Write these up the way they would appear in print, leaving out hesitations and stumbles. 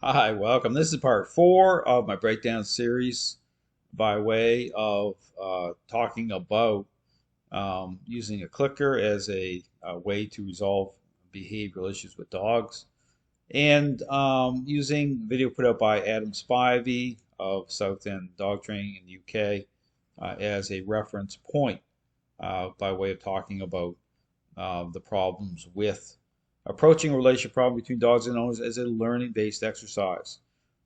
Hi, welcome. This is part 4 of my breakdown series by way of talking about using a clicker as a way to resolve behavioral issues with dogs, and using video put out by Adam Spivey of South End Dog Training in the UK as a reference point by way of talking about the problems with approaching a relationship problem between dogs and owners as a learning-based exercise.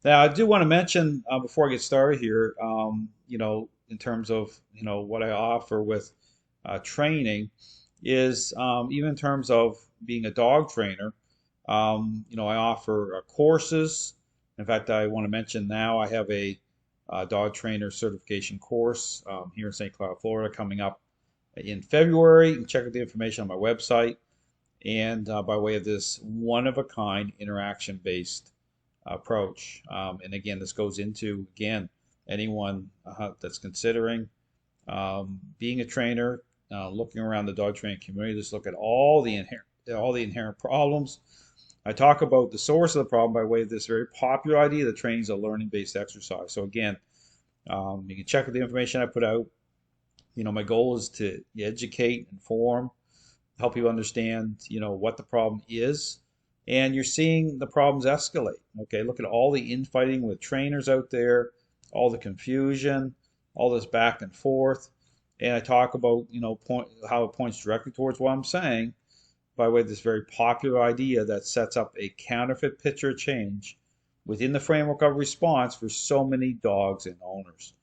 Now, I do want to mention before I get started here, in terms of what I offer with training, even in terms of being a dog trainer. I offer courses. In fact, I want to mention now I have a dog trainer certification course here in St. Cloud, Florida, coming up in February. You can check out the information on my website. And by way of this one-of-a-kind interaction-based approach. And again, this goes into, again, anyone that's considering being a trainer, looking around the dog training community, just look at all the inherent problems. I talk about the source of the problem by way of this very popular idea that training is a learning-based exercise. So again, you can check out the information I put out. My goal is to educate, inform, help you understand, what the problem is. And you're seeing the problems escalate. Okay, look at all the infighting with trainers out there, all the confusion, all this back and forth. And I talk about, how it points directly towards what I'm saying by way of this very popular idea that sets up a counterfeit picture of change within the framework of response for so many dogs and owners.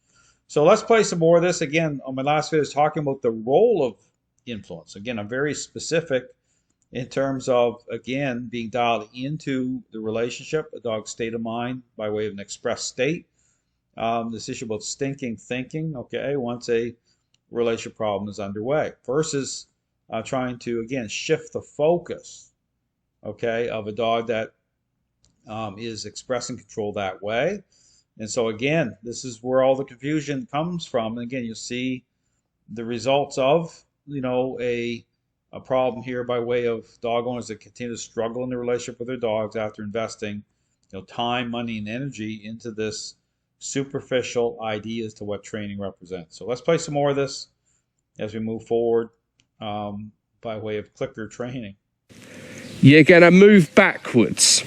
So let's play some more of this. Again, on my last video, I was talking about the role of influence. Again, I'm very specific in terms of, again, being dialed into the relationship, a dog's state of mind by way of an expressed state. This issue about stinking thinking, okay, once a relationship problem is underway, versus trying to, again, shift the focus, okay, of a dog that is expressing control that way. And so, again, this is where all the confusion comes from. And again, you'll see the results of a problem here by way of dog owners that continue to struggle in the relationship with their dogs after investing time, money, and energy into this superficial idea as to what training represents. So let's play some more of this as we move forward by way of clicker training. You're going to move backwards.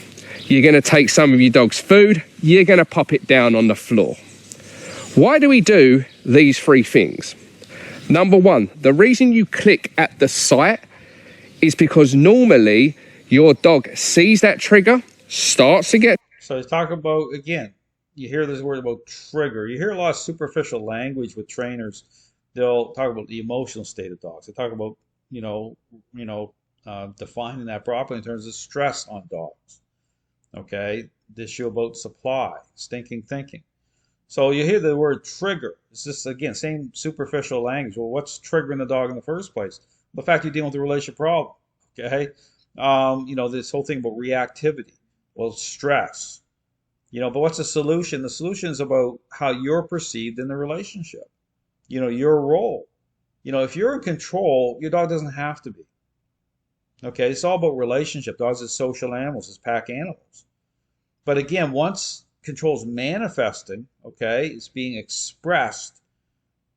You're going to take some of your dog's food. You're going to pop it down on the floor. Why do we do these three things? Number one, the reason you click at the site is because normally your dog sees that trigger, starts to get... So let's talk about, again, you hear this word about trigger. You hear a lot of superficial language with trainers. They'll talk about the emotional state of dogs. They talk about, defining that properly in terms of stress on dogs. Okay, the issue about supply, stinking thinking. So you hear the word trigger. It's just, again, same superficial language. Well, what's triggering the dog in the first place? The fact you're dealing with a relationship problem. Okay, this whole thing about reactivity. Well, stress. But what's the solution? The solution is about how you're perceived in the relationship. Your role. If you're in control, your dog doesn't have to be. Okay, it's all about relationship. Dogs are social animals, as pack animals. But again, once control's manifesting, okay, it's being expressed,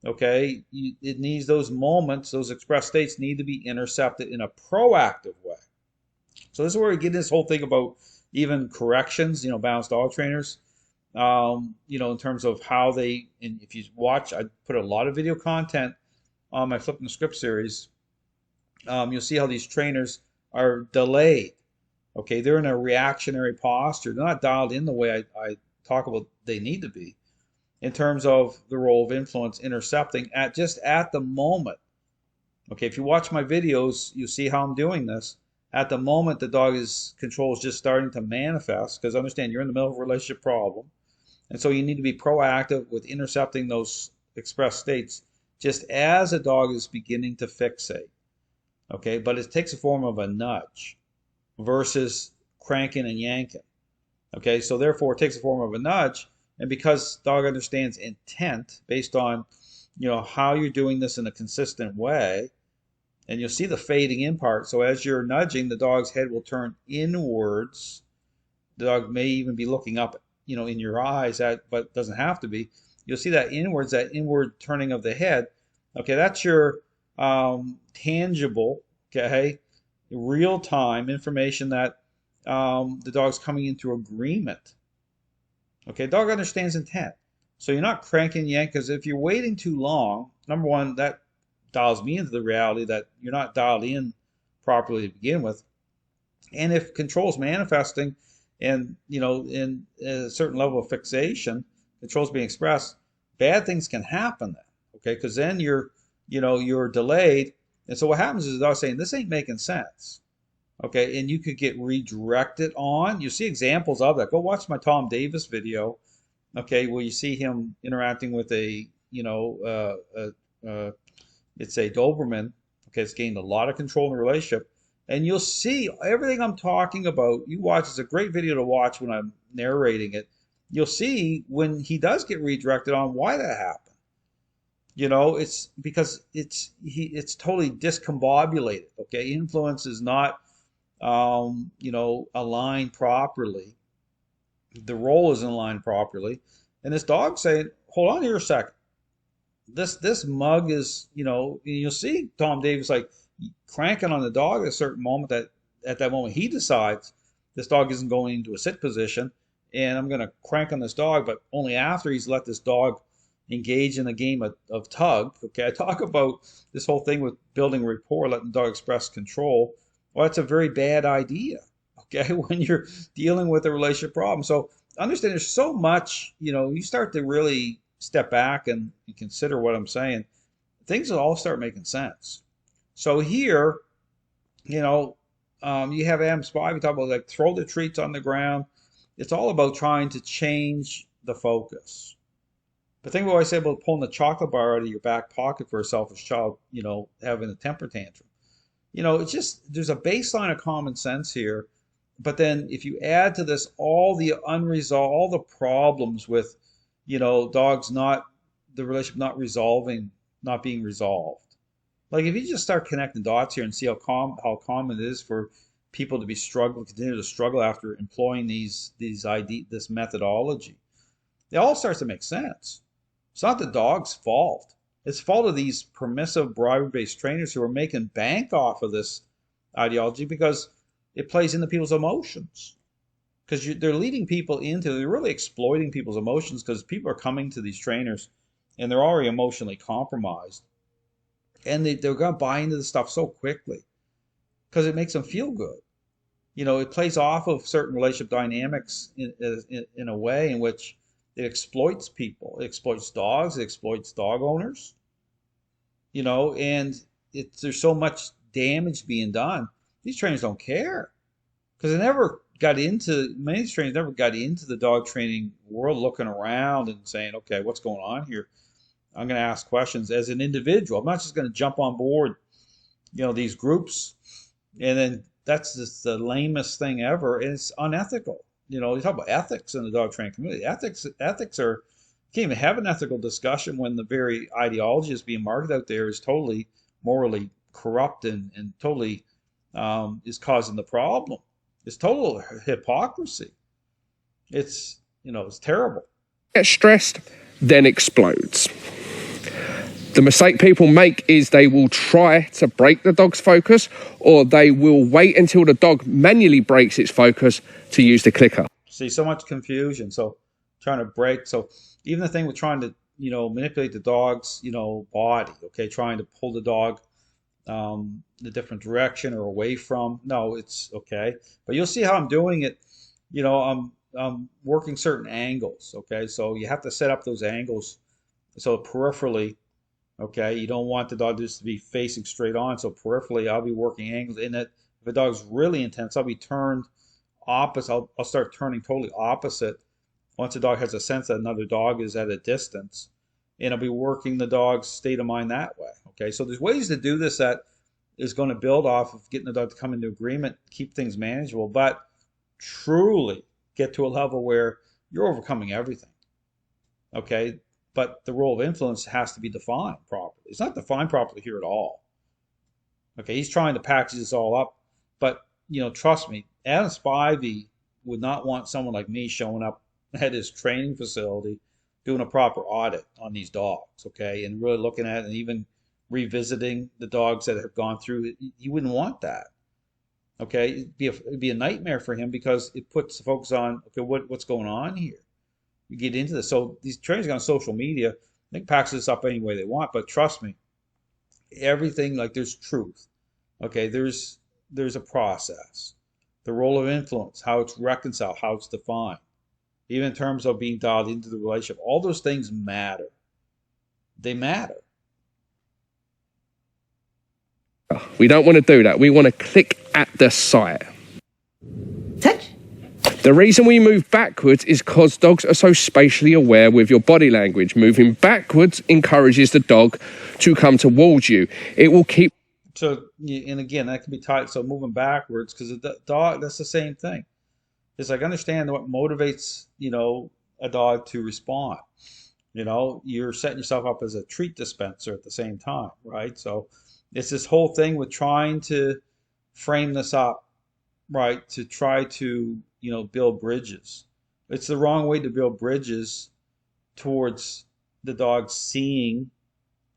okay, it needs those moments, those expressed states need to be intercepted in a proactive way. So this is where we get this whole thing about even corrections, balanced dog trainers, in terms of how they, and if you watch, I put a lot of video content on my Flipping the Script series. You'll see how these trainers are delayed. Okay, they're in a reactionary posture. They're not dialed in the way I talk about they need to be in terms of the role of influence intercepting at the moment. Okay, if you watch my videos, you see how I'm doing this. At the moment the dog's control is just starting to manifest, because understand you're in the middle of a relationship problem. And so you need to be proactive with intercepting those expressed states just as a dog is beginning to fixate. Okay, but it takes a form of a nudge versus cranking and yanking. Okay, so therefore it takes the form of a nudge, and because dog understands intent based on how you're doing this in a consistent way, and you'll see the fading in part. So as you're nudging, the dog's head will turn inwards The dog may even be looking up, in your eyes, but doesn't have to be. You'll see that inward turning of the head. Okay, that's your tangible, okay, real time information that the dog's coming into agreement. Okay, dog understands intent. So you're not cranking yank, because if you're waiting too long, number one, that dials me into the reality that you're not dialed in properly to begin with. And if control's manifesting and, in a certain level of fixation, control's being expressed, bad things can happen then. Okay, because then you're delayed. And so what happens is the dog's saying, this ain't making sense. Okay, and you could get redirected on. You see examples of that. Go watch my Tom Davis video. Okay, where you see him interacting with it's a Doberman. Okay, it's gained a lot of control in the relationship, and you'll see everything I'm talking about. You watch. It's a great video to watch when I'm narrating it. You'll see when he does get redirected on why that happened. It's because it's totally discombobulated. Okay, influence is not aligned properly. The role isn't aligned properly. And this dog saying, hold on here a second. This mug is, you'll see Tom Davis like cranking on the dog at a certain moment, that at that moment he decides this dog isn't going into a sit position, and I'm going to crank on this dog, but only after he's let this dog engage in a game of tug. Okay, I talk about this whole thing with building rapport, letting the dog express control. Well, that's a very bad idea, okay, when you're dealing with a relationship problem. So understand there's so much, you start to really step back and consider what I'm saying, things will all start making sense. So here, you have Adam Spivey talk about like throw the treats on the ground. It's all about trying to change the focus. But think about what I say about pulling the chocolate bar out of your back pocket for a selfish child, having a temper tantrum. It's just, there's a baseline of common sense here. But then if you add to this all the unresolved, all the problems with, dogs the relationship not being resolved. Like if you just start connecting dots here and see how common it is for people to continue to struggle after employing this methodology, it all starts to make sense. It's not the dog's fault. It's the fault of these permissive bribery-based trainers who are making bank off of this ideology because it plays into people's emotions. Because they're really exploiting people's emotions, because people are coming to these trainers and they're already emotionally compromised. And they're going to buy into the stuff so quickly because it makes them feel good. It plays off of certain relationship dynamics in a way in which it exploits people. It exploits dogs. It exploits dog owners. And there's so much damage being done. These trainers don't care because many of these trainers never got into the dog training world looking around and saying, okay, what's going on here? I'm going to ask questions as an individual. I'm not just going to jump on board, these groups. And then that's just the lamest thing ever. And it's unethical. You talk about ethics in the dog training community. Ethics you can't even have an ethical discussion when the very ideology is being marketed out there is totally morally corrupt and totally is causing the problem. It's total hypocrisy. It's terrible. Gets stressed, then explodes. The mistake people make is they will try to break the dog's focus, or they will wait until the dog manually breaks its focus to use the clicker. See, so much confusion. So trying to break. So even the thing with trying to, manipulate the dog's, body, okay, trying to pull the dog the different direction or away from. No, it's okay. But you'll see how I'm doing it. I'm working certain angles, okay? So you have to set up those angles. So peripherally, okay, you don't want the dog just to be facing straight on. So peripherally, I'll be working angles. And that if the dog's really intense, I'll be turned opposite. I'll start turning totally opposite once the dog has a sense that another dog is at a distance. And I'll be working the dog's state of mind that way. Okay, so there's ways to do this that is going to build off of getting the dog to come into agreement, keep things manageable, but truly get to a level where you're overcoming everything. Okay, but the role of influence has to be defined properly. It's not defined properly here at all. Okay, he's trying to package this all up, but trust me, Adam Spivey would not want someone like me showing up at his training facility doing a proper audit on these dogs, okay, and really looking at it and even revisiting the dogs that have gone through it. You wouldn't want that, okay? It'd be a nightmare for him because it puts the focus on, okay, what's going on here? You get into this. So these trainers on social media, they can package this up any way they want, but trust me, everything, like, there's truth, okay? There's a process, the role of influence, how it's reconciled, how it's defined, even in terms of being dialed into the relationship. All those things matter. They matter. We don't want to do that. We want to click at the site. Touch. The reason we move backwards is because dogs are so spatially aware with your body language. Moving backwards encourages the dog to come towards you. It will keep. So, and again, that can be tied. So moving backwards, because the dog, that's the same thing. It's like, understand what motivates, a dog to respond. You're setting yourself up as a treat dispenser at the same time, right? So it's this whole thing with trying to frame this up, right? To try to, build bridges. It's the wrong way to build bridges towards the dog seeing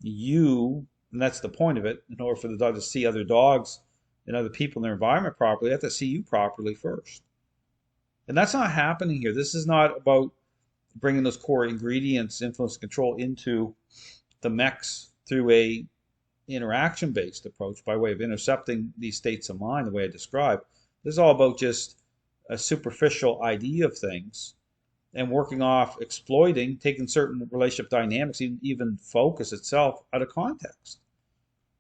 you, and that's the point of it. In order for the dog to see other dogs and other people in their environment properly, they have to see you properly first. And that's not happening here. This is not about bringing those core ingredients, influence and control, into the mix through a interaction-based approach by way of intercepting these states of mind the way I described. This is all about just a superficial idea of things and working off, exploiting, taking certain relationship dynamics, even focus itself, out of context.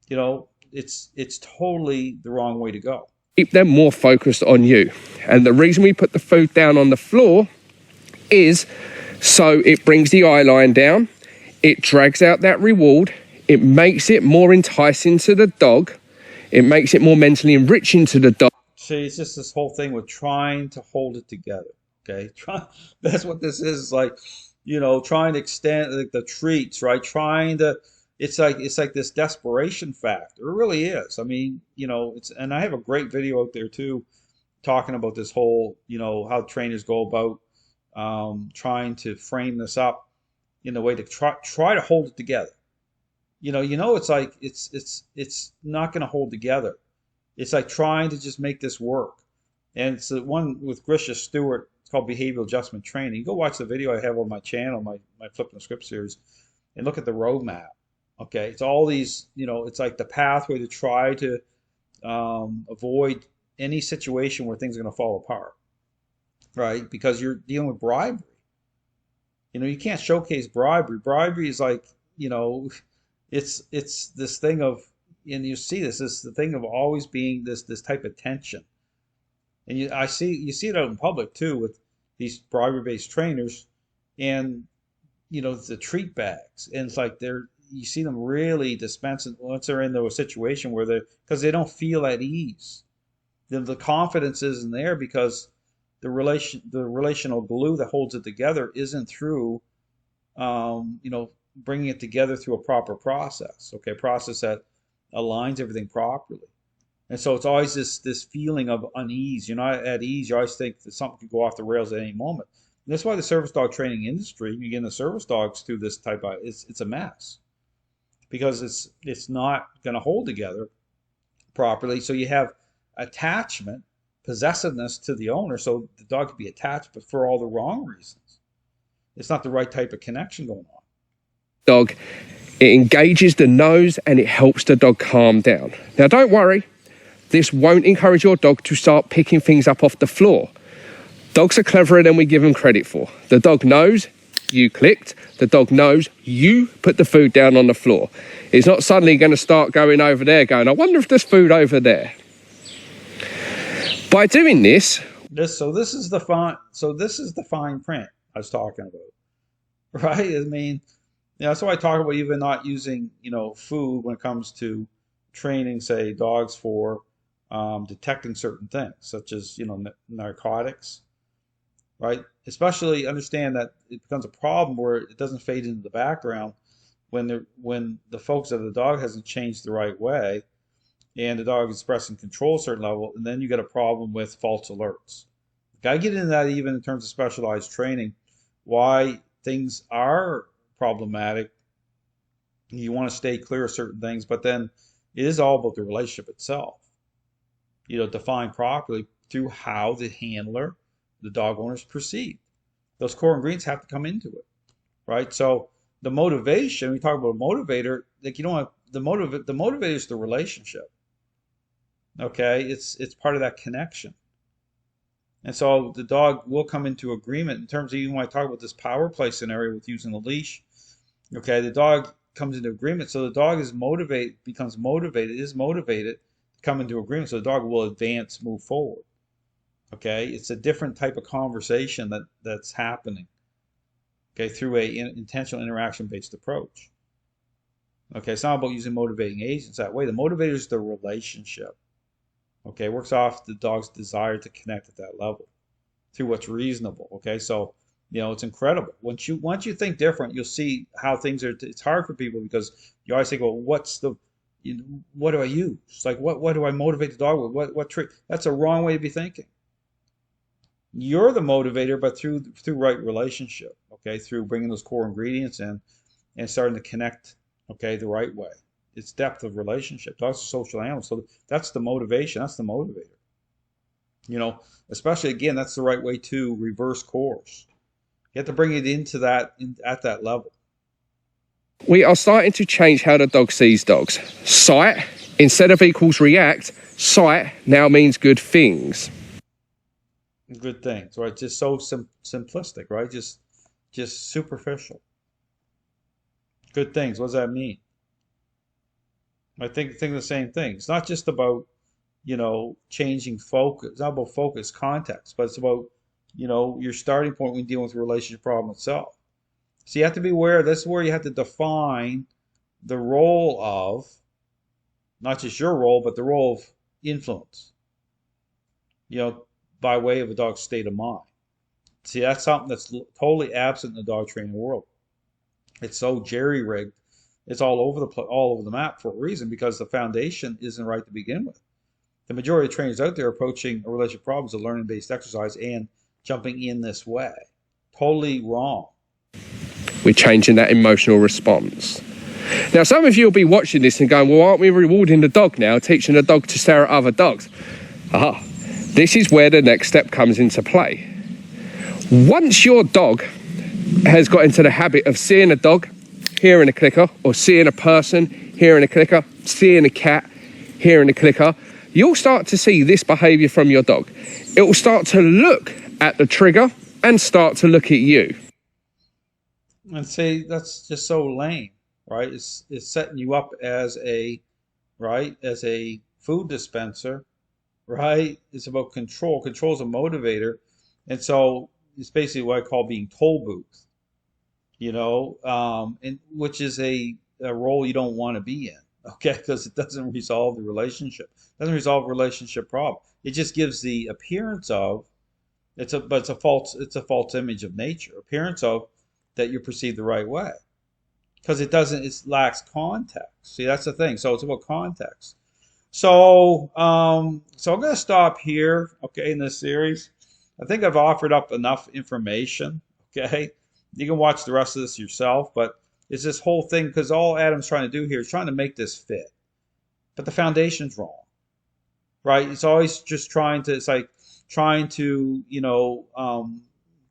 It's totally the wrong way to go. Keep them more focused on you. And the reason we put the food down on the floor is so it brings the eye line down, it drags out that reward, it makes it more enticing to the dog, it makes it more mentally enriching to the dog. See, it's just this whole thing with trying to hold it together, okay? That's what this is, like, trying to extend, like, the treats, right? It's like this desperation factor. It really is. I mean, and I have a great video out there too, talking about this whole, how trainers go about trying to frame this up in a way to try to hold it together. It's like it's not going to hold together. It's like trying to just make this work. And it's the one with Grisha Stewart. It's called Behavioral Adjustment Training. You go watch the video I have on my channel, my Flipping the Script series, and look at the roadmap. Okay, it's all these, it's like the pathway to try to avoid any situation where things are going to fall apart, right? Because you're dealing with bribery. You can't showcase bribery. Bribery is like, it's this thing of, and you see this is the thing of always being this type of tension. And you see it out in public too with these bribery-based trainers, and the treat bags, and it's like you see them really dispensing once they're into a situation where because they don't feel at ease. The confidence isn't there because the relational glue that holds it together isn't through, bringing it together through a proper process. Okay, process that aligns everything properly. And so it's always this feeling of unease. You're not at ease. You always think that something could go off the rails at any moment. And that's why the service dog training industry, you get the service dogs through this type of, it's a mess, because it's not going to hold together properly. So you have attachment, possessiveness to the owner, so the dog could be attached, but for all the wrong reasons. It's not the right type of connection going on. Dog, it engages the nose and it helps the dog calm down. Now, don't worry, this won't encourage your dog to start picking things up off the floor. Dogs are cleverer than we give them credit for. The dog knows you clicked. The dog knows you put the food down on the floor. It's not suddenly going to start going over there going, I wonder if there's food over there. By doing this... this is the fine print I was talking about, right? I mean, that's why I talk about even not using, food when it comes to training, say, dogs for detecting certain things, such as, narcotics, right? Especially understand that it becomes a problem where it doesn't fade into the background when the focus of the dog hasn't changed the right way, and the dog is expressing control at a certain level, and then you get a problem with false alerts. The Got to get into that even in terms of specialized training, why things are problematic. You want to stay clear of certain things, but then it is all about the relationship itself. Defined properly through how the handler, the dog owners perceive. Those core ingredients have to come into it, right? So the motivation, we talk about a motivator, like you don't want the motivator is the relationship. Okay, it's part of that connection. And so the dog will come into agreement in terms of even when I talk about this power play scenario with using the leash. Okay, the dog comes into agreement. So the dog is motivated, is motivated to come into agreement. So the dog will advance, move forward. Okay, it's a different type of conversation that's happening. Okay, through a intentional interaction based approach. Okay, it's not about using motivating agents that way. The motivator is the relationship. Okay, works off the dog's desire to connect at that level through what's reasonable. Okay, so it's incredible. Once you think different, you'll see how things are. It's hard for people because you always think, well, what do I use? It's like what do I motivate the dog with? What trick? That's a wrong way to be thinking. You're the motivator, but through right relationship. Okay, through bringing those core ingredients in and starting to connect. Okay, the right way. It's depth of relationship. Dogs are social animals, so that's the motivation. That's the motivator. Especially again, that's the right way to reverse course. You have to bring it into that at that level. We are starting to change how the dog sees dogs. Sight, instead of equals react, sight now means good things. Good things, right? Just so simplistic, right? Just superficial. Good things. What does that mean? I think the same thing. It's not just about changing focus. It's not about focus, context, but it's about your starting point when dealing with the relationship problem itself. So you have to be aware. This is where you have to define the role of not just your role, but the role of influence. By way of a dog's state of mind. See, that's something that's totally absent in the dog training world. It's so jerry-rigged. It's all over the map for a reason because the foundation isn't right to begin with. The majority of trainers out there approaching a relationship problem as a learning-based exercise and jumping in this way. Totally wrong. We're changing that emotional response. Now, some of you will be watching this and going, well, aren't we rewarding the dog now, teaching the dog to stare at other dogs? Aha. This is where the next step comes into play. Once your dog has got into the habit of seeing a dog, hearing a clicker, or seeing a person, hearing a clicker, seeing a cat, hearing a clicker, you'll start to see this behavior from your dog. It will start to look at the trigger and start to look at you. And say that's just so lame, right? It's setting you up as a food dispenser, right? It's about control. Control is a motivator, and so it's basically what I call being toll booth. And which is a role you don't want to be in, okay? Because it doesn't resolve the relationship. It doesn't resolve a relationship problem. It just gives the appearance of it's a false image of nature. Appearance of that you're perceived the right way. Because it lacks context. See, that's the thing. So it's about context. So I'm gonna stop here, okay, in this series. I think I've offered up enough information, okay? You can watch the rest of this yourself, but it's this whole thing because all Adam's trying to do here is trying to make this fit. But the foundation's wrong, right? It's always just trying to,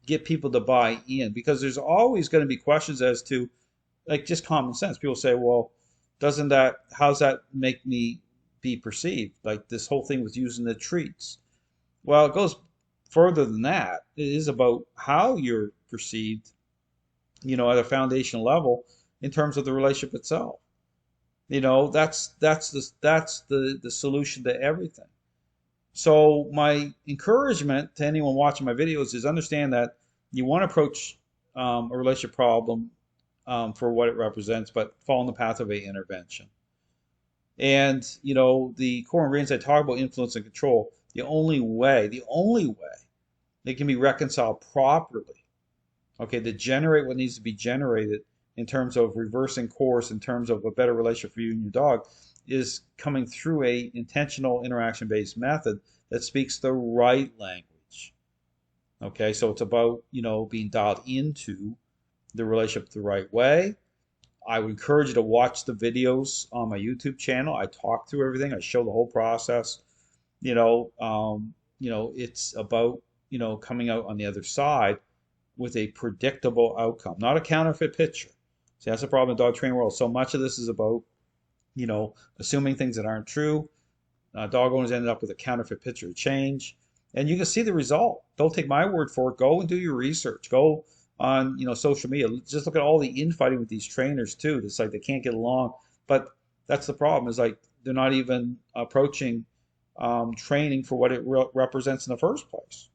get people to buy in because there's always going to be questions as to, like, just common sense. People say, well, how's that make me be perceived? Like this whole thing with using the treats. Well, it goes further than that. It is about how you're perceived at a foundational level in terms of the relationship itself. That's the solution to everything. So my encouragement to anyone watching my videos is understand that you want to approach a relationship problem for what it represents, but follow the path of a intervention. And the core ingredients I talk about, influence and control, the only way they can be reconciled properly, okay, to generate what needs to be generated in terms of reversing course, in terms of a better relationship for you and your dog, is coming through a intentional interaction-based method that speaks the right language. Okay, so it's about, being dialed into the relationship the right way. I would encourage you to watch the videos on my YouTube channel. I talk through everything. I show the whole process. It's about, coming out on the other side with a predictable outcome, not a counterfeit picture. See, that's the problem in the dog training world. So much of this is about, assuming things that aren't true. Dog owners ended up with a counterfeit picture of change, and you can see the result. Don't take my word for it. Go and do your research. Go on, social media. Just look at all the infighting with these trainers too. It's like they can't get along. But that's the problem. Is like they're not even approaching training for what it represents in the first place.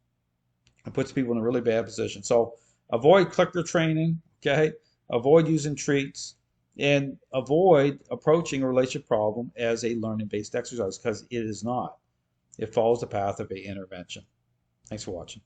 It puts people in a really bad position. So avoid clicker training. Okay, avoid using treats and avoid approaching a relationship problem as a learning-based exercise because it is not. It follows the path of a intervention. Thanks for watching.